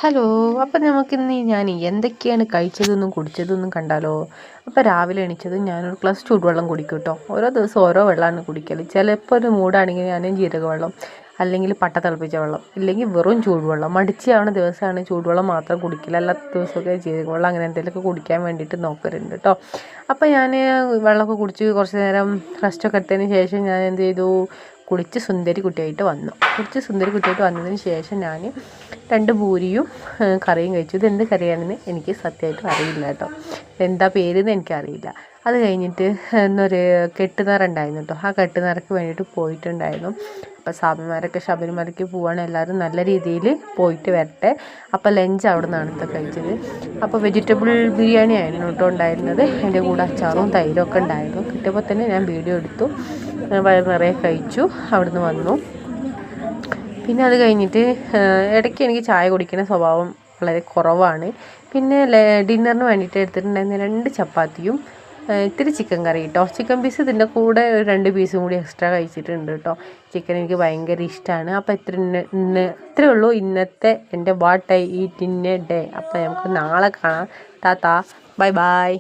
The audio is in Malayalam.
ഹലോ. അപ്പം നമുക്കിന്ന് ഞാൻ എന്തൊക്കെയാണ് കഴിച്ചതെന്നും കുടിച്ചതെന്നും കണ്ടാലോ? അപ്പോൾ രാവിലെ എണീച്ചതും ഞാനൊരു ഗ്ലാസ് ചൂടുവെള്ളം കുടിക്കും കേട്ടോ. ഓരോ ദിവസം ഓരോ വെള്ളമാണ് കുടിക്കൽ. ചിലപ്പോൾ ഒരു മൂടാണെങ്കിൽ ഞാൻ ജീരകവെള്ളം, അല്ലെങ്കിൽ പട്ട തിളപ്പിച്ച വെള്ളം, ഇല്ലെങ്കിൽ വെറും ചൂടുവെള്ളം. മടിച്ചാവുന്ന ദിവസമാണ് ചൂടുവെള്ളം മാത്രം കുടിക്കില്ല. അല്ലാത്ത ദിവസമൊക്കെ ജീരകവെള്ളം അങ്ങനെ എന്തെങ്കിലുമൊക്കെ കുടിക്കാൻ വേണ്ടിയിട്ട് നോക്കലുണ്ട് കേട്ടോ. അപ്പോൾ ഞാൻ വെള്ളമൊക്കെ കുടിച്ച് കുറച്ച് നേരം റെസ്റ്റൊക്കെ എടുത്തതിന് ശേഷം ഞാൻ എന്ത് ചെയ്തു, കുളിച്ച് സുന്ദരി കുട്ടിയായിട്ട് വന്നു. വന്നതിന് ശേഷം ഞാൻ 2 പൂരിയും കറിയും കഴിച്ചു. ഇതെന്ത് കറിയാണെന്ന് എനിക്ക് സത്യമായിട്ടും അറിയില്ല കേട്ടോ. എന്താ പേരെന്ന് എനിക്കറിയില്ല. അത് കഴിഞ്ഞിട്ട് ഇന്നൊരു കെട്ടുനിറ കേട്ടോ. ആ കെട്ടുനിറക്ക് വേണ്ടിയിട്ട് പോയിട്ടുണ്ടായിരുന്നു. അപ്പോൾ സ്വാമിമാരൊക്കെ ശബരിമലയ്ക്ക് പോവുകയാണ്. എല്ലാവരും നല്ല രീതിയിൽ പോയിട്ട് വരട്ടെ. അപ്പോൾ ലഞ്ച് അവിടെ നിന്നാണ് കേട്ടോ കഴിച്ചത്. അപ്പോൾ വെജിറ്റബിൾ ബിരിയാണി ആയിരുന്നു കേട്ടോ ഉണ്ടായിരുന്നത്. അതിൻ്റെ കൂടെ അച്ചാറും തൈരും ഒക്കെ ഉണ്ടായിരുന്നു. കിട്ടിയപ്പോൾ തന്നെ ഞാൻ വീഡിയോ എടുത്തു. വയറ് നിറയെ കഴിച്ചു. അവിടുന്ന് വന്നു. പിന്നെ അത് കഴിഞ്ഞിട്ട് ഇടയ്ക്ക് എനിക്ക് ചായ കുടിക്കുന്ന സ്വഭാവം വളരെ കുറവാണ്. പിന്നെ ഡിന്നറിന് വേണ്ടിയിട്ട് എടുത്തിട്ടുണ്ടായിരുന്ന 2 ചപ്പാത്തിയും ഇത്തിരി ചിക്കൻ കറി കേട്ടോ. ചിക്കൻ പീസ് ഇതിൻ്റെ കൂടെ ഒരു 2 പീസും കൂടി എക്സ്ട്രാ കഴിച്ചിട്ടുണ്ട് കേട്ടോ. ചിക്കൻ എനിക്ക് ഭയങ്കര ഇഷ്ടമാണ്. അപ്പോൾ ഇത്രയേ ഉള്ളൂ ഇന്നത്തെ എൻ്റെ what I eat in A day. അപ്പോൾ നമുക്ക് നാളെ കാണാം. Tata, bye bye.